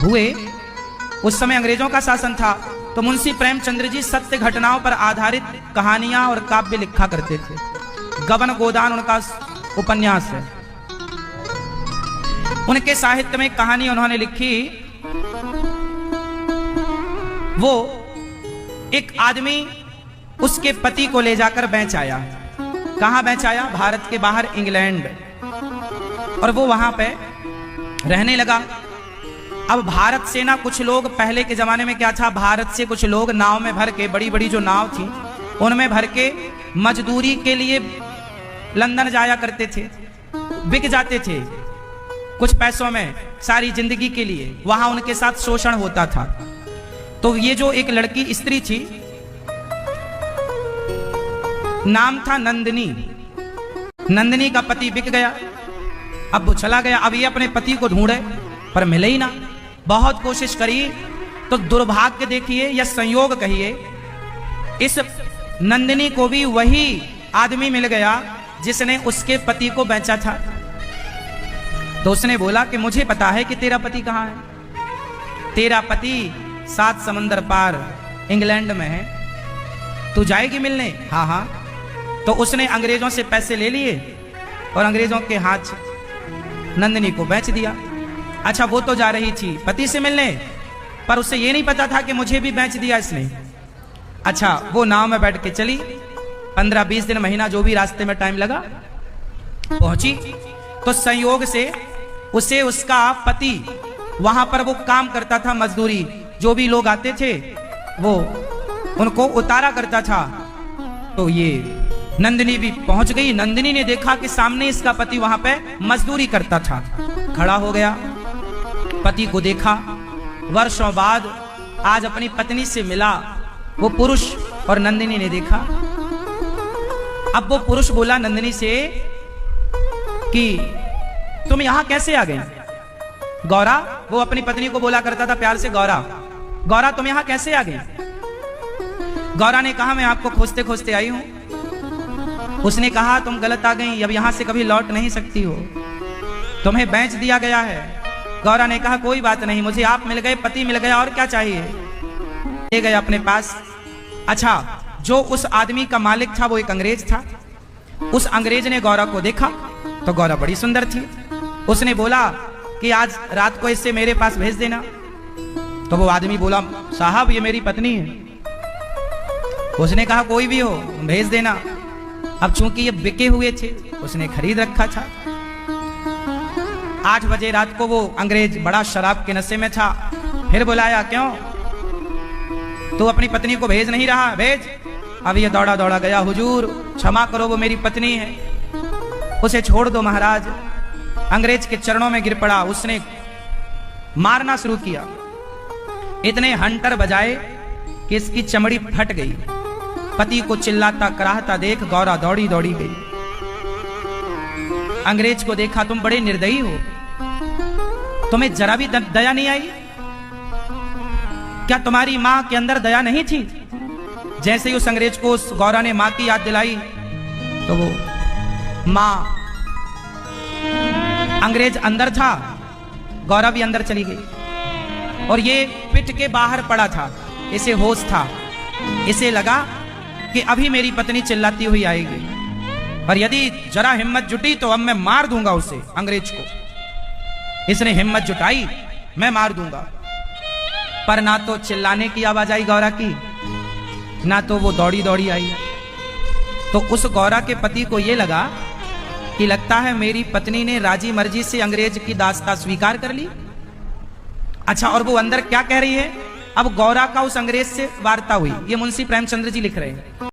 हुए, उस समय अंग्रेजों का शासन था, तो मुंशी प्रेमचंद्र जी सत्य घटनाओं पर आधारित कहानियां और काव्य लिखा करते थे। गबन गोदान उनका उपन्यास है। उनके साहित्य में कहानी उन्होंने लिखी, वो एक आदमी उसके पति को ले जाकर बेच आया। कहां बेच आया? भारत के बाहर, इंग्लैंड। और वो वहां पे रहने लगा। अब भारत से ना कुछ लोग, पहले के जमाने में क्या था, भारत से कुछ लोग नाव में भर के, बड़ी बड़ी जो नाव थी उनमें भर के मजदूरी के लिए लंदन जाया करते थे, बिक जाते थे कुछ पैसों में सारी जिंदगी के लिए। वहां उनके साथ शोषण होता था। तो ये जो एक लड़की स्त्री थी, नाम था नंदिनी। नंदिनी का पति बिक गया, अब वो चला गया। अब ये अपने पति को ढूंढे पर मिले ही ना। बहुत कोशिश करी, तो दुर्भाग्य देखिए या संयोग कहिए, इस नंदिनी को भी वही आदमी मिल गया जिसने उसके पति को बेचा था। तो उसने बोला कि मुझे पता है कि तेरा पति कहाँ है, तेरा पति 7 समंदर पार इंग्लैंड में है, तू जाएगी मिलने? हाँ हाँ। तो उसने अंग्रेजों से पैसे ले लिए और अंग्रेजों के हाथ नंदिनी को बेच दिया। अच्छा, वो तो जा रही थी पति से मिलने, पर उसे ये नहीं पता था कि मुझे भी बेच दिया इसने। अच्छा, वो नाव में बैठ के चली, 15-20 दिन, महीना, जो भी रास्ते में टाइम लगा, पहुंची। तो संयोग से उसे उसका पति वहां पर वो काम करता था, मजदूरी, जो भी लोग आते थे वो उनको उतारा करता था। तो ये नंदिनी भी पहुंच गई। नंदिनी ने देखा कि सामने इसका पति वहां पे मजदूरी करता था। खड़ा हो गया, पति को देखा, वर्षों बाद आज अपनी पत्नी से मिला वो पुरुष, और नंदिनी ने देखा। अब वो पुरुष बोला नंदिनी से कि तुम यहां कैसे आ गए? गौरा, वो अपनी पत्नी को बोला करता था प्यार से, गौरा, गौरा तुम यहां कैसे आ गई? गौरा ने कहा मैं आपको खोजते खोजते आई हूं। उसने कहा तुम गलत आ गई, अब यहां से कभी लौट नहीं सकती हो, तुम्हें बेच दिया गया है। गौरा ने कहा कोई बात नहीं, मुझे आप मिल गए, पति मिल गया, और क्या चाहिए। ले गए अपने पास। अच्छा, जो उस आदमी का मालिक था वो एक अंग्रेज था। उस अंग्रेज ने गौरा को देखा तो गौरा बड़ी सुंदर थी। उसने बोला कि आज रात को इससे मेरे पास भेज देना। तो वो आदमी बोला साहब ये मेरी पत्नी है। उसने कहा कोई भी हो भेज देना। अब चूंकि ये बिके हुए थे, उसने खरीद रखा था। 8 बजे रात को वो अंग्रेज बड़ा शराब के नशे में था। फिर बुलाया, क्यों तू अपनी पत्नी को भेज नहीं रहा? भेज। अब ये दौड़ा दौड़ा गया, हुजूर क्षमा करो वो मेरी पत्नी है, उसे छोड़ दो महाराज। अंग्रेज के चरणों में गिर पड़ा। उसने मारना शुरू किया। इतने हंटर बजाए कि इसकी चमड़ी फट गई। पति को चिल्लाता कराहता देख गौरा दौड़ी दौड़ी गई। अंग्रेज को देखा, तुम बड़े निर्दयी हो, तुम्हें जरा भी दया नहीं आई? क्या तुम्हारी मां के अंदर दया नहीं थी? जैसे ही उस अंग्रेज को उस गौरा ने मां की याद दिलाई तो वो मां, अंग्रेज अंदर था, गौरा भी अंदर चली गई। और ये पिट के बाहर पड़ा था, इसे होश था। इसे लगा कि अभी मेरी पत्नी चिल्लाती हुई आएगी, और यदि जरा हिम्मत जुटी तो अब मैं मार दूंगा उसे, अंग्रेज को। इसने हिम्मत जुटाई, मैं मार दूंगा। पर ना तो चिल्लाने की आवाज आई गौरा की, ना तो वो दौड़ी दौड़ी आई। तो उस गौरा के पति को यह लगा कि लगता है मेरी पत्नी ने राजी मर्जी से अंग्रेज की दास्ता स्वीकार कर ली। अच्छा, और वो अंदर क्या कह रही है? अब गौरा का उस अंग्रेज से वार्ता हुई। ये मुंशी प्रेमचंद्र जी लिख रहे हैं।